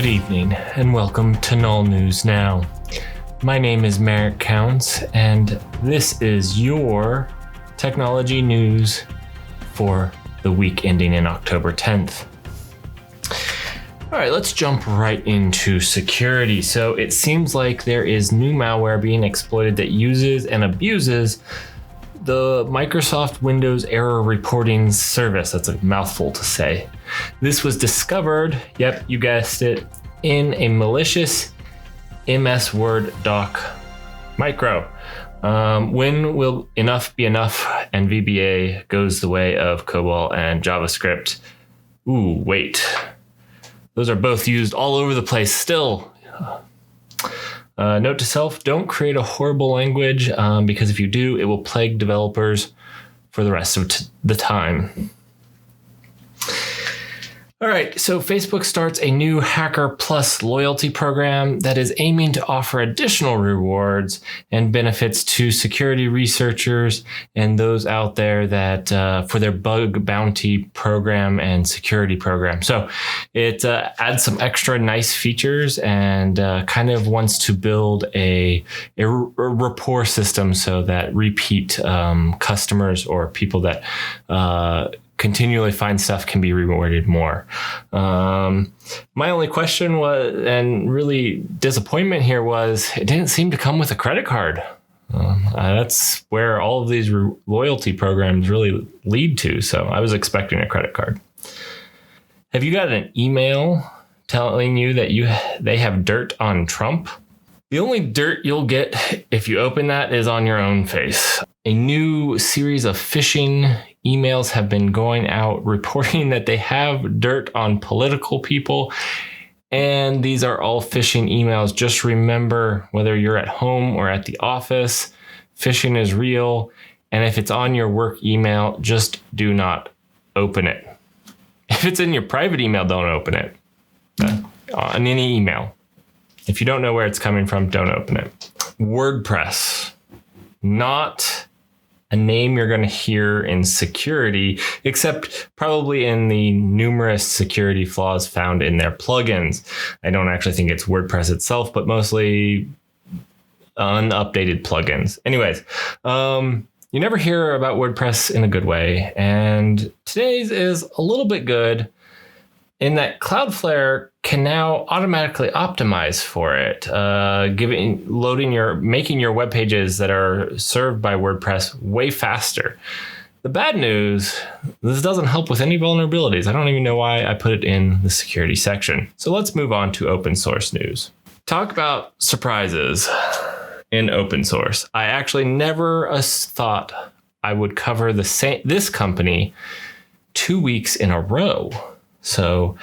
Good evening, and welcome to Null News Now. My name is Merrick Counts, and this is your technology news for the week ending in October 10th. All right, let's jump right into security. So it seems like there is new malware being exploited that uses and abuses the Microsoft Windows Error Reporting Service. That's a mouthful to say. This was discovered, yep, you guessed it, in a malicious MS Word doc micro. When will enough be enough and VBA goes the way of COBOL and JavaScript? Ooh, wait. Those are both used all over the place still. Note to self, don't create a horrible language because if you do, it will plague developers for the rest of the time. All right, so Facebook starts a new Hacker Plus loyalty program that is aiming to offer additional rewards and benefits to security researchers and those out there that for their bug bounty program and security program. So it adds some extra nice features and kind of wants to build a rapport system so that repeat customers or people that continually find stuff can be rewarded more. My only question was, and really disappointment here was, it didn't seem to come with a credit card. That's where all of these loyalty programs really lead to. So I was expecting a credit card. Have you got an email telling you that they have dirt on Trump? The only dirt you'll get if you open that is on your own face. A new series of phishing emails have been going out reporting that they have dirt on political people. And these are all phishing emails. Just remember, whether you're at home or at the office, phishing is real. And if it's on your work email, just do not open it. If it's in your private email, don't open it. On any email. If you don't know where it's coming from, don't open it. WordPress, not a name you're going to hear in security, except probably in the numerous security flaws found in their plugins. I don't actually think it's WordPress itself, but mostly unupdated plugins. Anyways, you never hear about WordPress in a good way. And today's is a little bit good in that Cloudflare can now automatically optimize for it, making your web pages that are served by WordPress way faster. The bad news, this doesn't help with any vulnerabilities. I don't even know why I put it in the security section. So let's move on to open source news. Talk about surprises in open source. I actually never thought I would cover this company 2 weeks in a row. So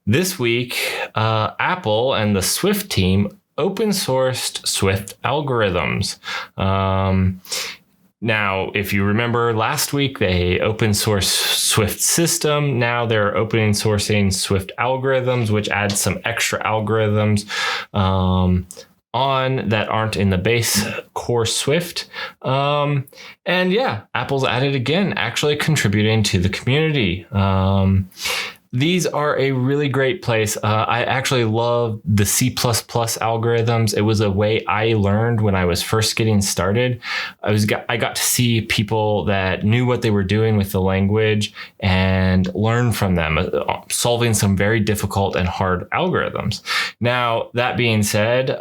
this week, Apple and the Swift team open sourced Swift algorithms. Now, if you remember last week, they open sourced Swift system. Now they're open sourcing Swift algorithms, which adds some extra algorithms on that aren't in the base core Swift. And yeah, Apple's at it again, actually contributing to the community. These are a really great place. I actually love the C++ algorithms. It was a way I learned when I was first getting started. I got to see people that knew what they were doing with the language and learn from them, solving some very difficult and hard algorithms. Now, that being said,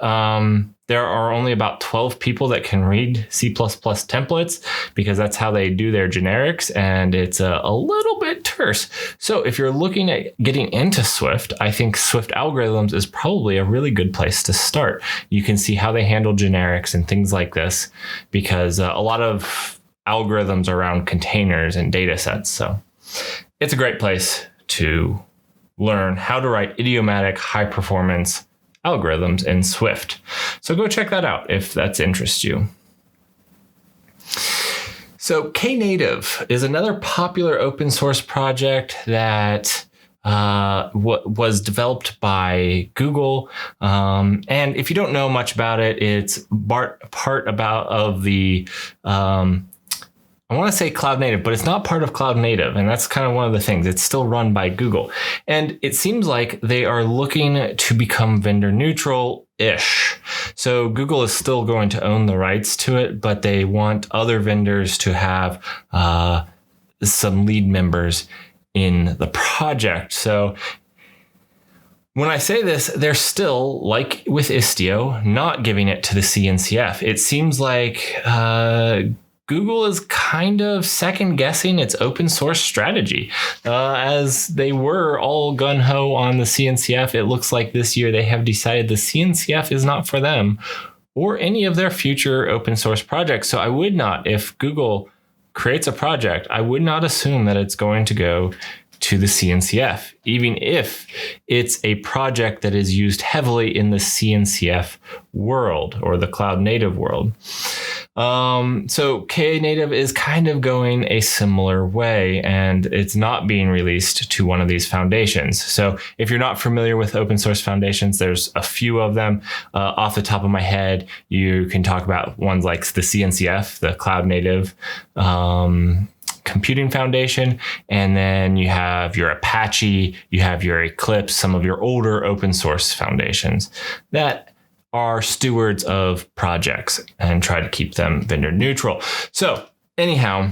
there are only about 12 people that can read C++ templates because that's how they do their generics, and it's a little bit terse. So if you're looking at getting into Swift, I think Swift algorithms is probably a really good place to start. You can see how they handle generics and things like this because a lot of algorithms are around containers and data sets. So it's a great place to learn how to write idiomatic high performance algorithms in Swift. So go check that out if that interests you. So Knative is another popular open source project that was developed by Google. And if you don't know much about it, it's part of the I want to say cloud native, but it's not part of cloud native. And that's kind of one of the things. It's still run by Google. And it seems like they are looking to become vendor neutral-ish. So Google is still going to own the rights to it, but they want other vendors to have some lead members in the project. So when I say this, they're still, like with Istio, not giving it to the CNCF. It seems like Google is kind of second guessing its open source strategy. As they were all gung-ho on the CNCF, it looks like this year they have decided the CNCF is not for them or any of their future open source projects. So I would not, if Google creates a project, I would not assume that it's going to go to the CNCF, even if it's a project that is used heavily in the CNCF world or the cloud native world. So Knative is kind of going a similar way, and it's not being released to one of these foundations. So if you're not familiar with open source foundations, there's a few of them. Off the top of my head, you can talk about ones like the CNCF, the Cloud Native Computing Foundation, and then you have your Apache, you have your Eclipse, some of your older open source foundations that are stewards of projects and try to keep them vendor neutral. So anyhow,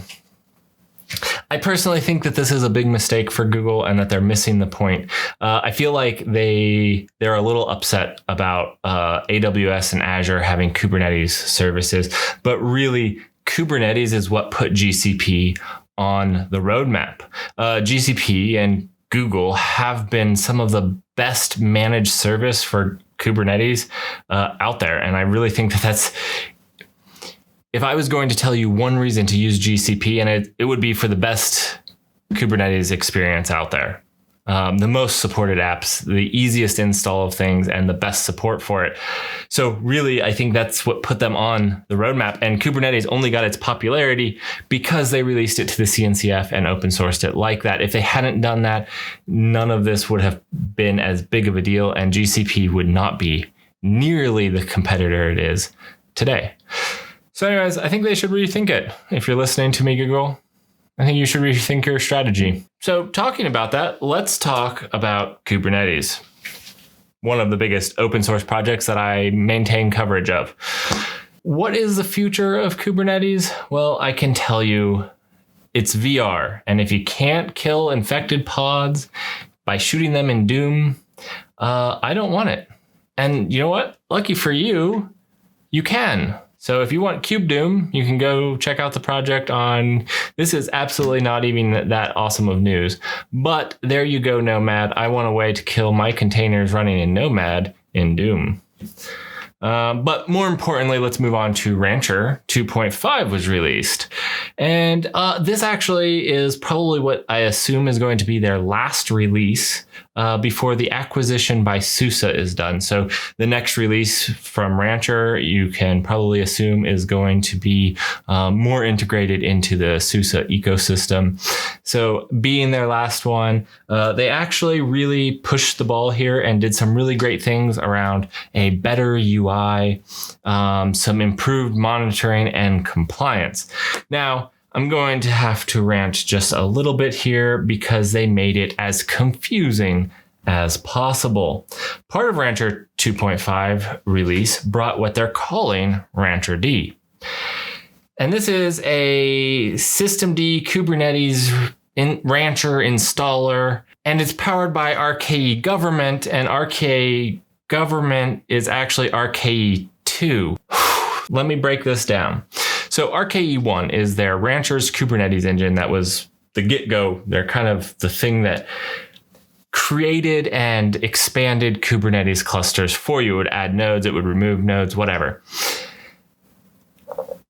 I personally think that this is a big mistake for Google and that they're missing the point. I feel like they're a little upset about AWS and Azure having Kubernetes services, but really Kubernetes is what put GCP on the roadmap. GCP and Google have been some of the best managed service for Kubernetes out there. And I really think that that's, if I was going to tell you one reason to use GCP, and it would be for the best Kubernetes experience out there. The most supported apps, the easiest install of things, and the best support for it. So really, I think that's what put them on the roadmap. And Kubernetes only got its popularity because they released it to the CNCF and open sourced it like that. If they hadn't done that, none of this would have been as big of a deal, and GCP would not be nearly the competitor it is today. So anyways, I think they should rethink it. If you're listening to me, Google, I think you should rethink your strategy. So talking about that, let's talk about Kubernetes, one of the biggest open source projects that I maintain coverage of. What is the future of Kubernetes? Well, I can tell you it's VR. And if you can't kill infected pods by shooting them in Doom, I don't want it. And you know what? Lucky for you, you can. So if you want Cube Doom, you can go check out the project on, this is absolutely not even that awesome of news, but there you go, Nomad. I want a way to kill my containers running in Nomad in Doom. But more importantly, let's move on to Rancher 2.5 was released. And this actually is probably what I assume is going to be their last release before the acquisition by SUSE is done. So the next release from Rancher, you can probably assume, is going to be more integrated into the SUSE ecosystem. So being their last one, they actually really pushed the ball here and did some really great things around a better UI, some improved monitoring and compliance. Now, I'm going to have to rant just a little bit here because they made it as confusing as possible. Part of Rancher 2.5 release brought what they're calling Rancher D. And this is a systemd Kubernetes Rancher installer, and it's powered by RKE Government, and RKE Government is actually RKE 2. Let me break this down. So RKE 1 is their Rancher's Kubernetes engine that was the get-go. They're kind of the thing that created and expanded Kubernetes clusters for you. It would add nodes, it would remove nodes, whatever.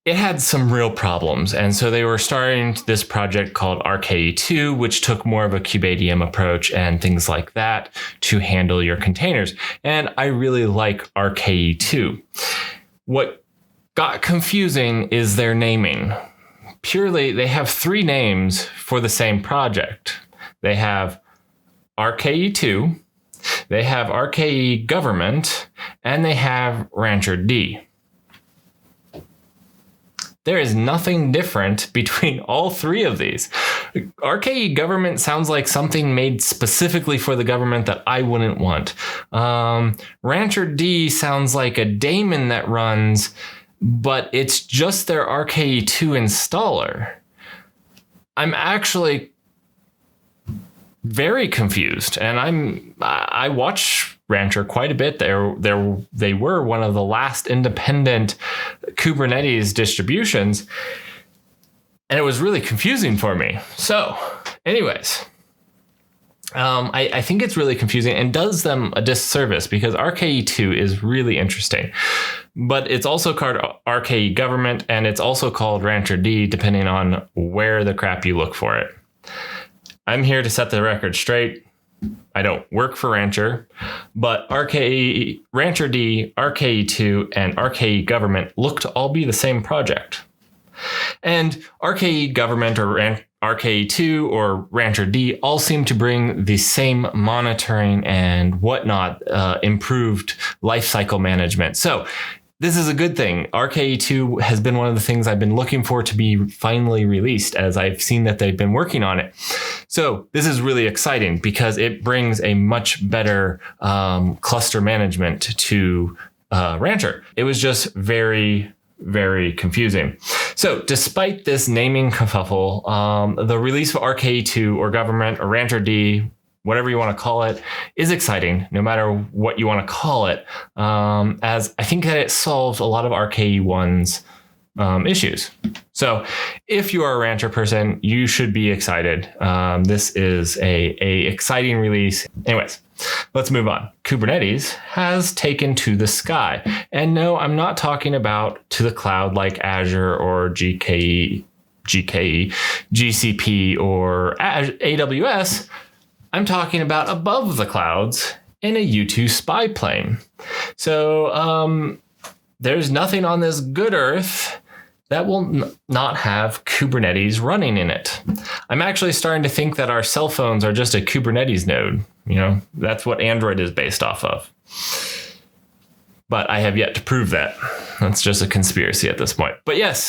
It had some real problems. And so they were starting this project called RKE 2, which took more of a KubeADM approach and things like that to handle your containers. And I really like RKE 2. What got confusing is their naming. Purely, they have three names for the same project. They have RKE 2, they have RKE Government, and they have Rancher D. There is nothing different between all three of these. RKE government sounds like something made specifically for the government that I wouldn't want. Rancher D sounds like a daemon that runs, but it's just their RKE2 installer. I'm actually very confused, and I watch Rancher quite a bit. They were one of the last independent Kubernetes distributions, and it was really confusing for me. So, anyways, I think it's really confusing and does them a disservice because RKE2 is really interesting, but it's also called RKE government, and it's also called Rancher D, depending on where the crap you look for it. I'm here to set the record straight. I don't work for Rancher, but RKE, Rancher D, RKE2, and RKE government look to all be the same project. And RKE government or RKE2 or Rancher D all seem to bring the same monitoring and whatnot, improved lifecycle management. So this is a good thing. RKE2 has been one of the things I've been looking for to be finally released, as I've seen that they've been working on it. So this is really exciting because it brings a much better cluster management to Rancher. It was just very, very confusing. So despite this naming kerfuffle, the release of RKE2 or government or Rancher D, whatever you want to call it, is exciting, no matter what you want to call it, as I think that it solves a lot of RKE1's issues. So if you are a Rancher person, you should be excited. This is a exciting release. Anyways, let's move on. Kubernetes has taken to the sky. And no, I'm not talking about to the cloud like Azure or GKE, GCP, or AWS. I'm talking about above the clouds in a U2 spy plane. So there's nothing on this good earth that will not have Kubernetes running in it. I'm actually starting to think that our cell phones are just a Kubernetes node. You know, that's what Android is based off of. But I have yet to prove that. That's just a conspiracy at this point. But yes,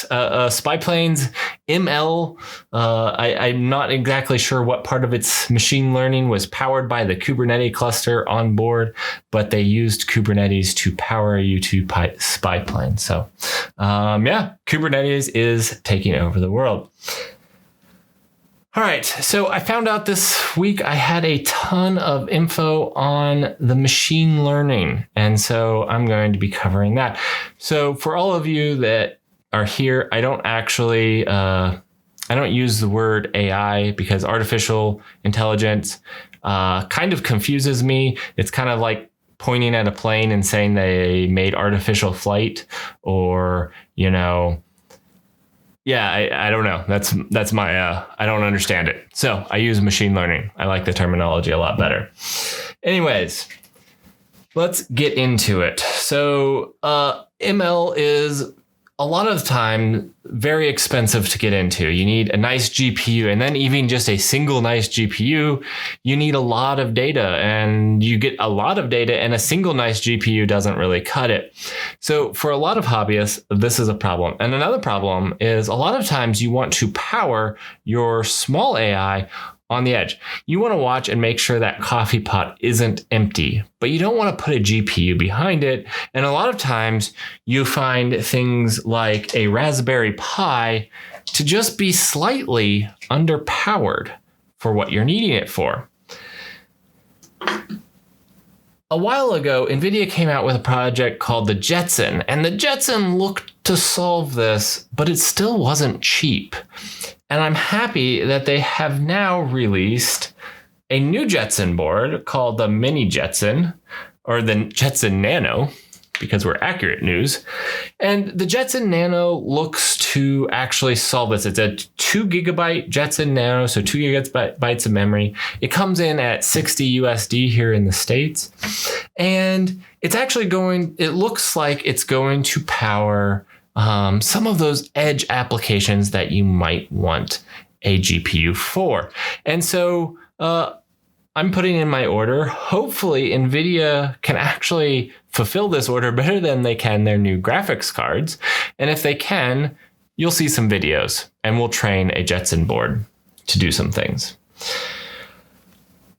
spy planes, ML, I'm not exactly sure what part of its machine learning was powered by the Kubernetes cluster on board, but they used Kubernetes to power a U2 spy plane. So yeah, Kubernetes is taking over the world. All right, so I found out this week I had a ton of info on the machine learning, and so I'm going to be covering that. So for all of you that are here, I don't actually, I don't use the word AI because artificial intelligence kind of confuses me. It's kind of like pointing at a plane and saying they made artificial flight, or, you know, yeah, I don't know. That's my, I don't understand it. So I use machine learning. I like the terminology a lot better. Anyways, let's get into it. So ML is a lot of the time very expensive to get into. You need a nice GPU, and then even just a single nice GPU, you need a lot of data, and you get a lot of data, and a single nice GPU doesn't really cut it. So for a lot of hobbyists, this is a problem. And another problem is a lot of times you want to power your small AI on the edge. You want to watch and make sure that coffee pot isn't empty, but you don't want to put a GPU behind it. And a lot of times you find things like a Raspberry Pi to just be slightly underpowered for what you're needing it for. A while ago, Nvidia came out with a project called the Jetson, and the Jetson looked to solve this, but it still wasn't cheap. And I'm happy that they have now released a new Jetson board called the Mini Jetson, or the Jetson Nano, because we're accurate news. And the Jetson Nano looks to actually solve this. It's a 2 gigabyte Jetson Nano, so 2 gigabytes of memory. It comes in at $60 USD here in the States. And it's actually it looks like it's going to power some of those edge applications that you might want a GPU for. And so I'm putting in my order. Hopefully Nvidia can actually fulfill this order better than they can their new graphics cards. And if they can, you'll see some videos, and we'll train a Jetson board to do some things.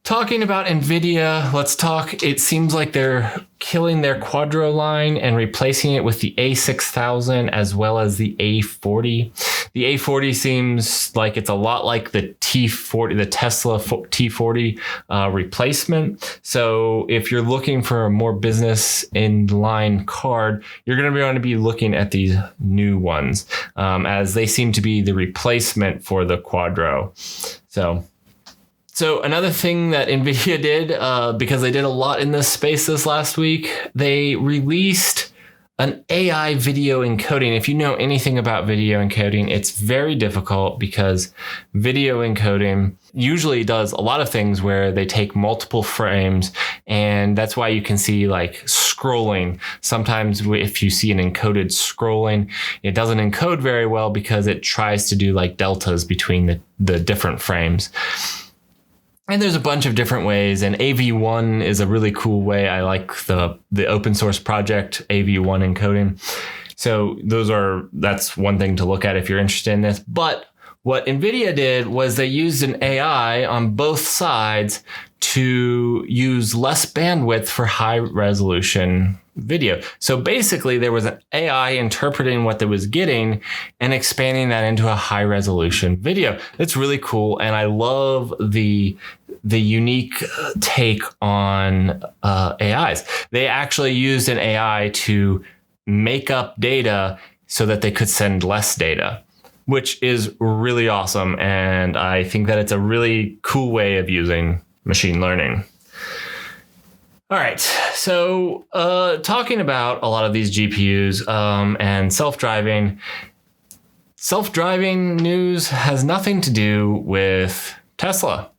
Talking about Nvidia, let's talk. It seems like they're killing their Quadro line and replacing it with the A6000 as well as the A40. The A40 seems like it's a lot like the T40, the Tesla T40 replacement. So if you're looking for a more business in-line card, you're going to want to be looking at these new ones, as they seem to be the replacement for the Quadro. So another thing that Nvidia did, because they did a lot in this space this last week, they released an AI video encoding. If you know anything about video encoding, it's very difficult because video encoding usually does a lot of things where they take multiple frames, and that's why you can see like scrolling. Sometimes if you see an encoded scrolling, it doesn't encode very well because it tries to do like deltas between the different frames. And there's a bunch of different ways, and AV1 is a really cool way. I like the open source project AV1 encoding. So that's one thing to look at if you're interested in this. But what Nvidia did was they used an AI on both sides to use less bandwidth for high resolution video. So basically there was an AI interpreting what they was getting and expanding that into a high resolution video. It's really cool. And I love the unique take on AIs. They actually used an AI to make up data so that they could send less data, which is really awesome. And I think that it's a really cool way of using machine learning. All right, so talking about a lot of these GPUs and self-driving news has nothing to do with Tesla.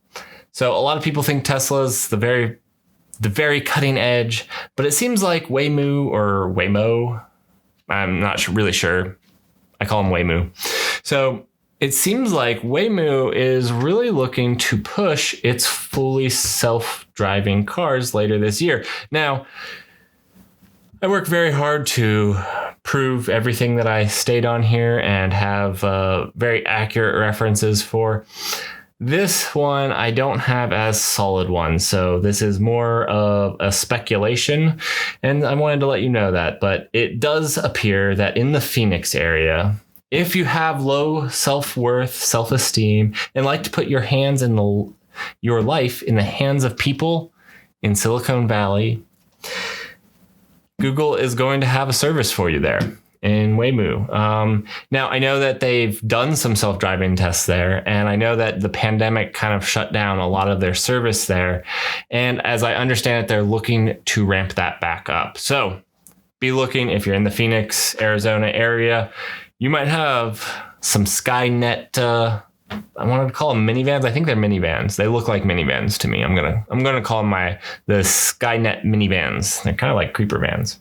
So a lot of people think Tesla's the very cutting edge, but it seems like Waymo, I'm not really sure. I call him Waymo. So it seems like Waymo is really looking to push its fully self-driving cars later this year. Now, I work very hard to prove everything that I state on here and have very accurate references for. This one, I don't have as solid one, so this is more of a speculation, and I wanted to let you know that. But it does appear that in the Phoenix area, if you have low self-worth, self-esteem, and like to put your life in the hands of people in Silicon Valley, Google is going to have a service for you there in Waymo. Now, I know that they've done some self-driving tests there, and I know that the pandemic kind of shut down a lot of their service there. And as I understand it, they're looking to ramp that back up. So be looking if you're in the Phoenix, Arizona area. You might have some Skynet, I wanted to call them minivans. I think they're minivans. They look like minivans to me. I'm gonna call them the Skynet minivans. They're kind of like creeper vans.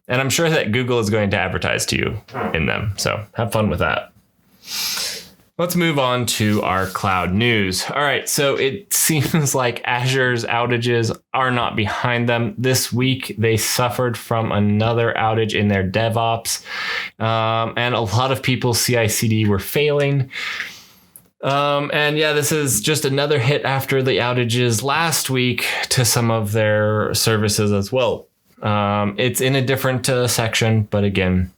And I'm sure that Google is going to advertise to you in them. So have fun with that. Let's move on to our cloud news. All right, so it seems like Azure's outages are not behind them. This week, they suffered from another outage in their DevOps. And a lot of people's CI/CD were failing. And yeah, this is just another hit after the outages last week to some of their services as well. It's in a different section, but again,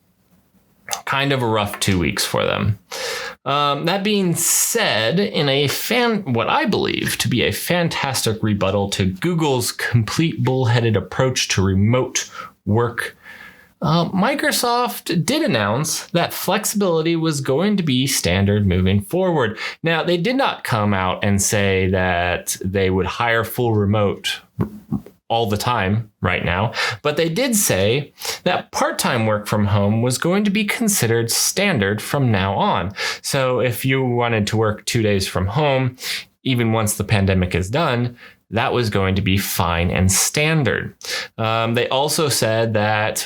kind of a rough 2 weeks for them. That being said, in what I believe to be a fantastic rebuttal to Google's complete bullheaded approach to remote work, Microsoft did announce that flexibility was going to be standard moving forward. Now, they did not come out and say that they would hire full remote all the time right now, but they did say that part-time work from home was going to be considered standard from now on. So if you wanted to work 2 days from home, even once the pandemic is done, that was going to be fine and standard. They also said that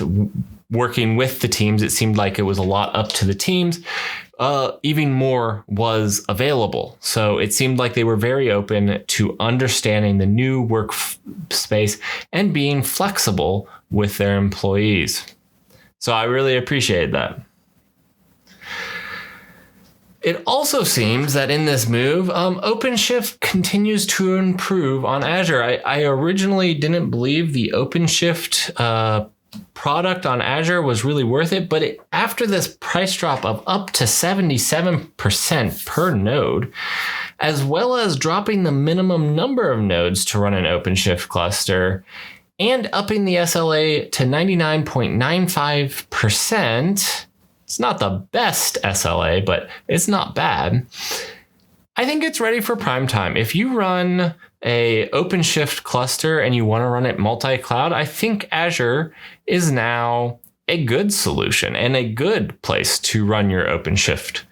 working with the teams, it seemed like it was a lot up to the teams. Even more was available. So it seemed like they were very open to understanding the new workspace and being flexible with their employees. So I really appreciated that. It also seems that in this move, OpenShift continues to improve on Azure. I originally didn't believe the OpenShift product on Azure was really worth it, but after this price drop of up to 77% per node, as well as dropping the minimum number of nodes to run an OpenShift cluster, and upping the SLA to 99.95%, it's not the best SLA, but it's not bad. I think it's ready for prime time. If you run a OpenShift cluster and you want to run it multi-cloud, I think Azure is now a good solution and a good place to run your OpenShift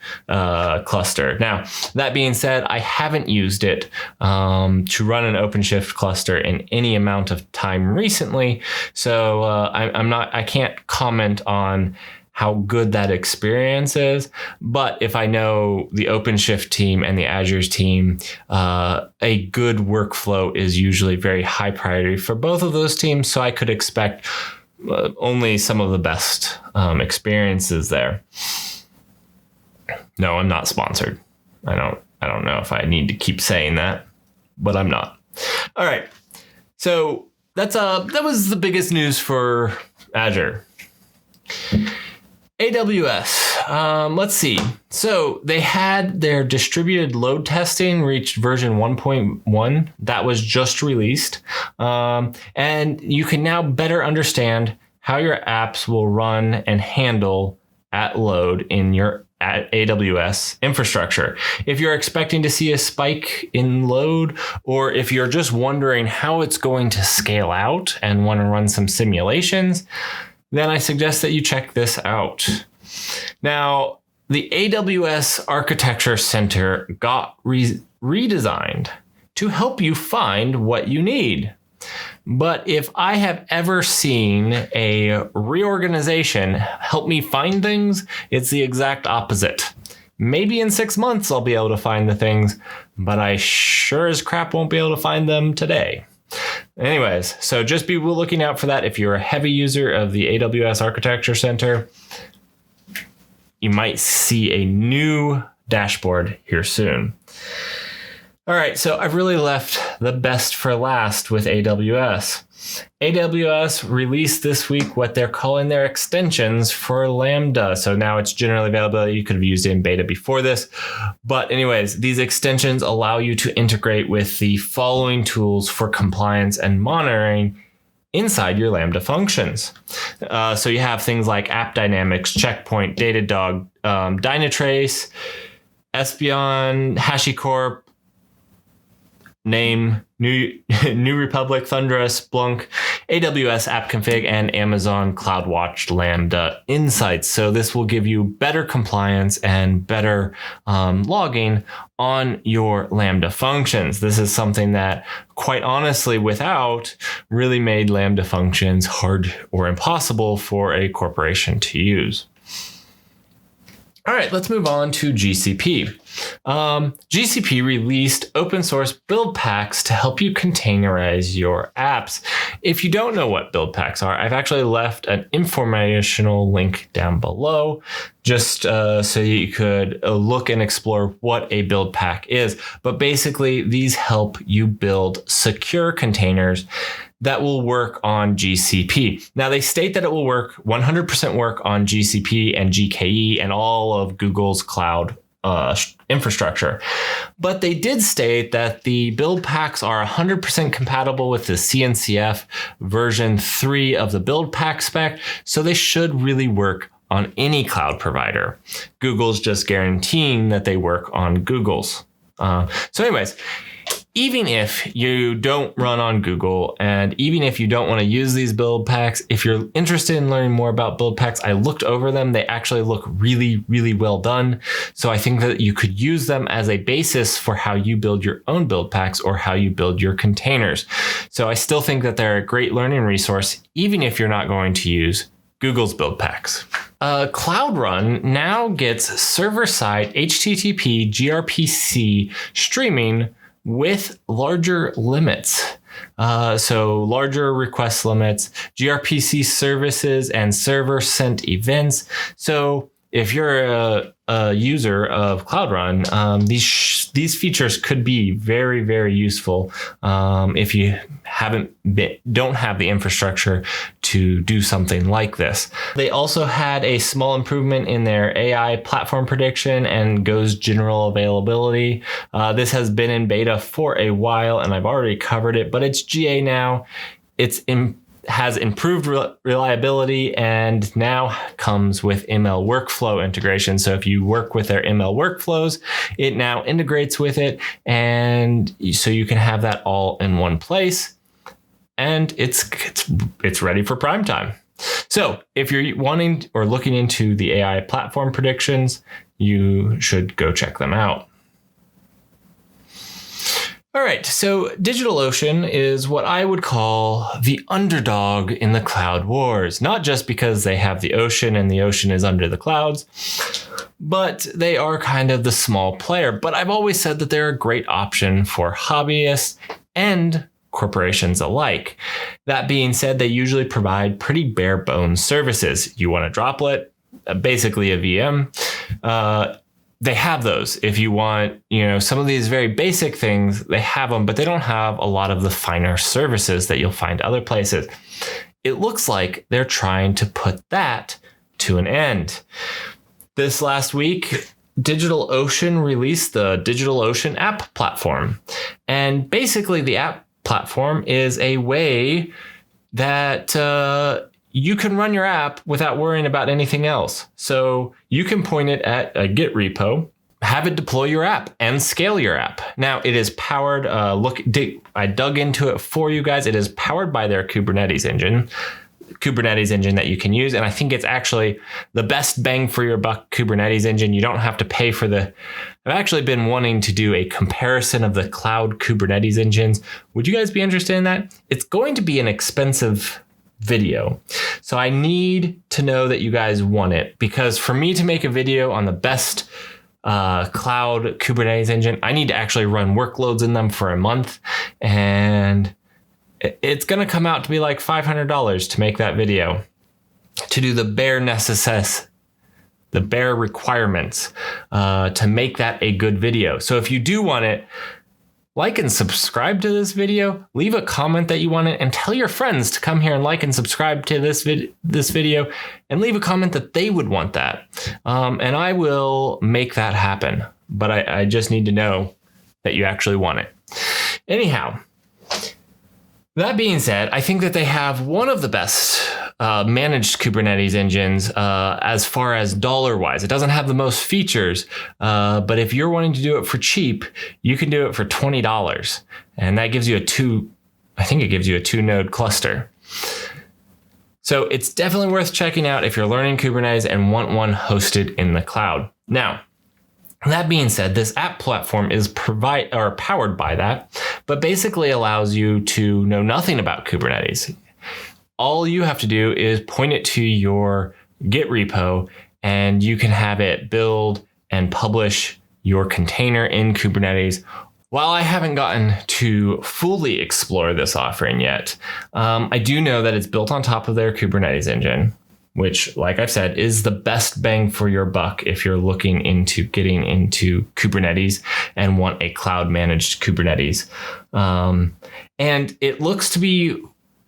cluster. Now, that being said, I haven't used it to run an OpenShift cluster in any amount of time recently, so I can't comment on how good that experience is. But if I know the OpenShift team and the Azure's team, a good workflow is usually very high priority for both of those teams. So I could expect only some of the best experiences there. No, I'm not sponsored. I don't know if I need to keep saying that, but I'm not. All right. So that was the biggest news for Azure. AWS, let's see. So they had their distributed load testing reached version 1.1. That was just released. And you can now better understand how your apps will run and handle at load in your AWS infrastructure. If you're expecting to see a spike in load, or if you're just wondering how it's going to scale out and want to run some simulations, then I suggest that you check this out. Now, the AWS Architecture Center got redesigned to help you find what you need. But if I have ever seen a reorganization help me find things, it's the exact opposite. Maybe in 6 months I'll be able to find the things, but I sure as crap won't be able to find them today. Anyways, so just be looking out for that. If you're a heavy user of the AWS Architecture Center, you might see a new dashboard here soon. All right, so I've really left the best for last with AWS. AWS released this week what they're calling their extensions for Lambda. So now it's generally available. You could have used it in beta before this. But anyways, these extensions allow you to integrate with the following tools for compliance and monitoring inside your Lambda functions. So you have things like App Dynamics, Checkpoint, Datadog, Dynatrace, Espeon, HashiCorp, Name, New Republic, Thundra, Splunk, AWS App Config, and Amazon CloudWatch Lambda Insights. So this will give you better compliance and better logging on your Lambda functions. This is something that, quite honestly, without really made Lambda functions hard or impossible for a corporation to use. All right, let's move on to GCP. GCP released open source build packs to help you containerize your apps. If you don't know what build packs are, I've actually left an informational link down below just so you could look and explore what a build pack is. But basically, these help you build secure containers that will work on GCP. Now, they state that it will work 100% work on GCP and GKE and all of Google's cloud infrastructure. But they did state that the build packs are 100% compatible with the CNCF version 3 of the build pack spec, so they should really work on any cloud provider. Google's just guaranteeing that they work on Google's. So anyways, even if you don't run on Google, and even if you don't want to use these build packs, if you're interested in learning more about build packs, I looked over them. They actually look really, really well done. So I think that you could use them as a basis for how you build your own build packs or how you build your containers. So I still think that they're a great learning resource, even if you're not going to use Google's build packs. Cloud Run now gets server-side HTTP gRPC streaming with larger limits. So larger request limits, gRPC services, and server sent events. So if you're a user of Cloud Run, these features could be very, very useful if you don't have the infrastructure to do something like this. They also had a small improvement in their AI platform prediction and Go's general availability. This has been in beta for a while, and I've already covered it, but it's GA now. Has improved reliability and now comes with ML workflow integration. So if you work with their ML workflows, it now integrates with it. And so you can have that all in one place, and it's ready for prime time. So if you're wanting or looking into the AI platform predictions, you should go check them out. All right, so DigitalOcean is what I would call the underdog in the cloud wars, not just because they have the ocean and the ocean is under the clouds, but they are kind of the small player. But I've always said that they're a great option for hobbyists and corporations alike. That being said, they usually provide pretty bare bones services. You want a droplet, basically a VM. They have those. If you want, some of these very basic things, they have them, but they don't have a lot of the finer services that you'll find other places. It looks like they're trying to put that to an end. This last week, DigitalOcean released the DigitalOcean app platform. And basically the app platform is a way that you can run your app without worrying about anything else. So you can point it at a Git repo, have it deploy your app, and scale your app. Now it is powered. I dug into it for you guys. It is powered by their Kubernetes engine that you can use. And I think it's actually the best bang for your buck Kubernetes engine. You don't have to pay for I've actually been wanting to do a comparison of the cloud Kubernetes engines. Would you guys be interested in that? It's going to be an expensive video. So I need to know that you guys want it, because for me to make a video on the best cloud Kubernetes engine, I need to actually run workloads in them for a month, and it's going to come out to be like $500 to make that video, to do the bare requirements to make that a good video. So if you do want it, like and subscribe to this video, leave a comment that you want it, and tell your friends to come here and like and subscribe to this video, and leave a comment that they would want that. And I will make that happen. But I just need to know that you actually want it. Anyhow, that being said, I think that they have one of the best managed Kubernetes engines as far as dollar-wise. It doesn't have the most features, but if you're wanting to do it for cheap, you can do it for $20, and that gives you a 2-node cluster. So it's definitely worth checking out if you're learning Kubernetes and want one hosted in the cloud. Now, that being said, this app platform is powered by that, but basically allows you to know nothing about Kubernetes. All you have to do is point it to your Git repo, and you can have it build and publish your container in Kubernetes. While I haven't gotten to fully explore this offering yet, I do know that it's built on top of their Kubernetes engine, which, like I've said, is the best bang for your buck if you're looking into getting into Kubernetes and want a cloud managed Kubernetes. And it looks to be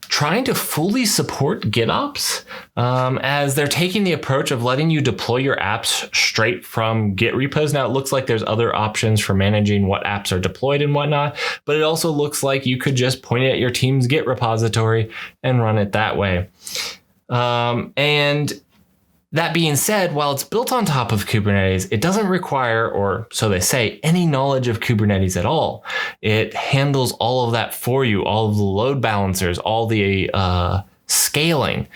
trying to fully support GitOps, as they're taking the approach of letting you deploy your apps straight from Git repos. Now, it looks like there's other options for managing what apps are deployed and whatnot, but it also looks like you could just point it at your team's Git repository and run it that way. And that being said, while it's built on top of Kubernetes, it doesn't require, or so they say, any knowledge of Kubernetes at all. It handles all of that for you. All of the load balancers, all the scaling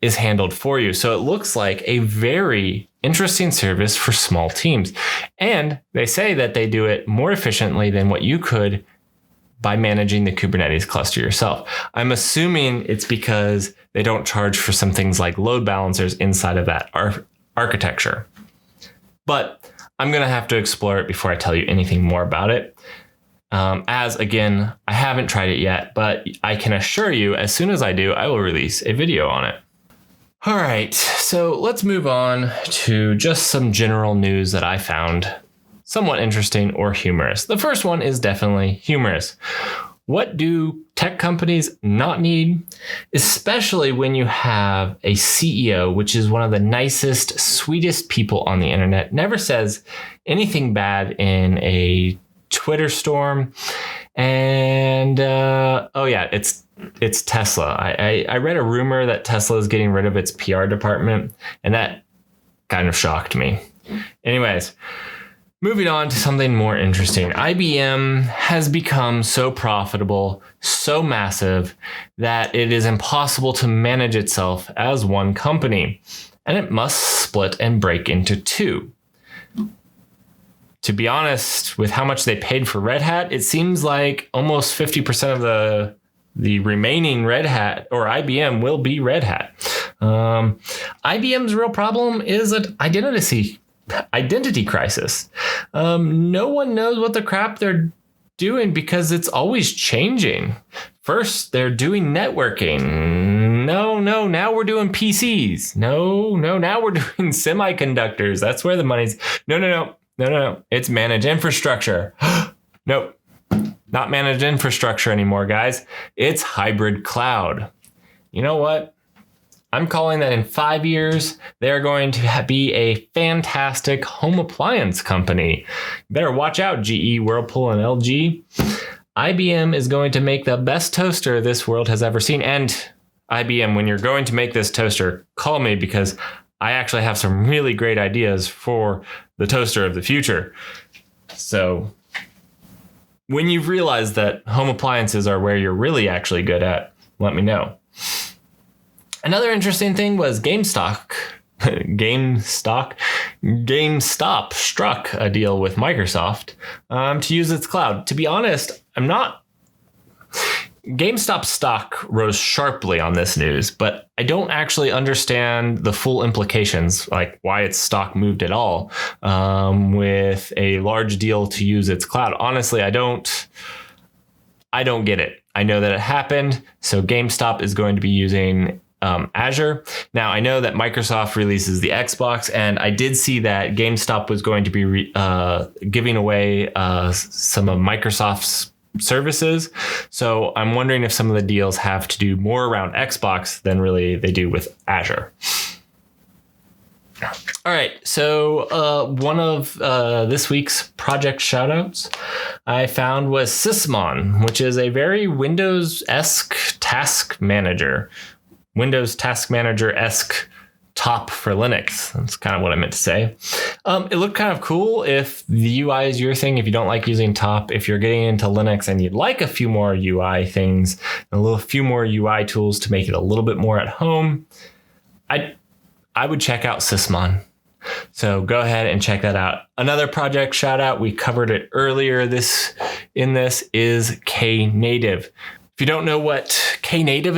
is handled for you. So it looks like a very interesting service for small teams. And they say that they do it more efficiently than what you could by managing the Kubernetes cluster yourself. I'm assuming it's because they don't charge for some things like load balancers inside of that architecture. But I'm going to have to explore it before I tell you anything more about it. As again, I haven't tried it yet, but I can assure you, as soon as I do, I will release a video on it. All right, so let's move on to just some general news that I found somewhat interesting or humorous. The first one is definitely humorous. What do tech companies not need? Especially when you have a CEO, which is one of the nicest, sweetest people on the internet, never says anything bad in a Twitter storm. And it's Tesla. I read a rumor that Tesla is getting rid of its PR department, and that kind of shocked me. Anyways, moving on to something more interesting. IBM has become so profitable, so massive, that it is impossible to manage itself as one company, and it must split and break into two. To be honest, with how much they paid for Red Hat, it seems like almost 50% of the remaining Red Hat or IBM will be Red Hat. IBM's real problem is an identity crisis. No one knows what the crap they're doing because it's always changing. First, they're doing networking. No, now we're doing PCs. No, now we're doing semiconductors. That's where the money's. No. It's managed infrastructure. Nope. Not managed infrastructure anymore, guys. It's hybrid cloud. You know what? I'm calling that in 5 years, they're going to be a fantastic home appliance company. Better watch out, GE, Whirlpool, and LG. IBM is going to make the best toaster this world has ever seen. And IBM, when you're going to make this toaster, call me because I actually have some really great ideas for the toaster of the future. So when you've realized that home appliances are where you're really actually good at, let me know. Another interesting thing was GameStop struck a deal with Microsoft to use its cloud. To be honest, GameStop stock rose sharply on this news, but I don't actually understand the full implications, like why its stock moved at all with a large deal to use its cloud. Honestly, I don't get it. I know that it happened, so GameStop is going to be using Azure. Now, I know that Microsoft releases the Xbox, and I did see that GameStop was going to be giving away some of Microsoft's services. So I'm wondering if some of the deals have to do more around Xbox than really they do with Azure. All right, so one of this week's project shoutouts I found was Sysmon, which is a very Windows-esque task manager. Windows Task Manager-esque top for Linux. That's kind of what I meant to say. It looked kind of cool if the UI is your thing, if you don't like using top, if you're getting into Linux and you'd like a few more UI things, a few more UI tools to make it a little bit more at home, I would check out Sysmon. So go ahead and check that out. Another project shout out, we covered it earlier is Knative. If you don't know what Knative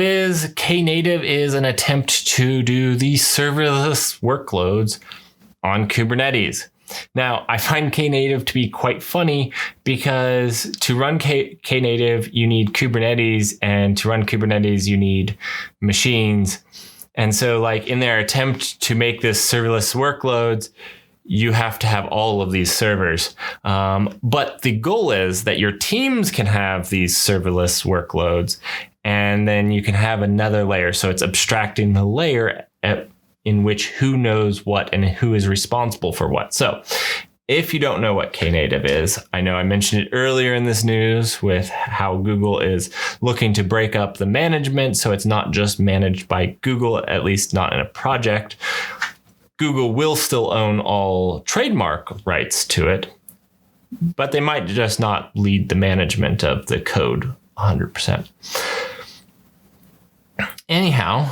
is an attempt to do the serverless workloads on Kubernetes. Now, I find Knative to be quite funny because to run Knative, you need Kubernetes, and to run Kubernetes, you need machines. And so like in their attempt to make this serverless workloads, you have to have all of these servers. But the goal is that your teams can have these serverless workloads, and then you can have another layer. So it's abstracting the layer in which who knows what and who is responsible for what. So if you don't know what Knative is, I know I mentioned it earlier in this news with how Google is looking to break up the management. So it's not just managed by Google, at least not in a project. Google will still own all trademark rights to it, but they might just not lead the management of the code 100%. Anyhow,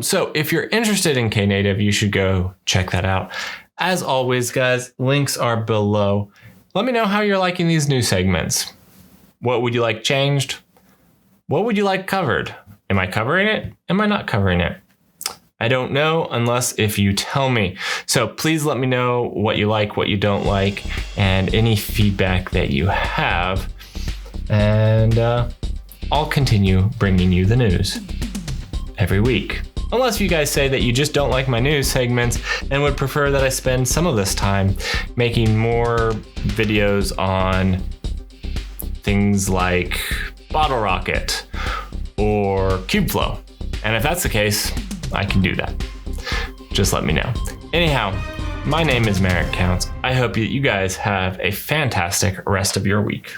so if you're interested in Knative, you should go check that out. As always, guys, links are below. Let me know how you're liking these new segments. What would you like changed? What would you like covered? Am I covering it? Am I not covering it? I don't know unless if you tell me. So please let me know what you like, what you don't like, and any feedback that you have. And I'll continue bringing you the news every week. Unless you guys say that you just don't like my news segments and would prefer that I spend some of this time making more videos on things like Bottle Rocket or Kubeflow. And if that's the case, I can do that. Just let me know. Anyhow, my name is Merrick Counts. I hope you guys have a fantastic rest of your week.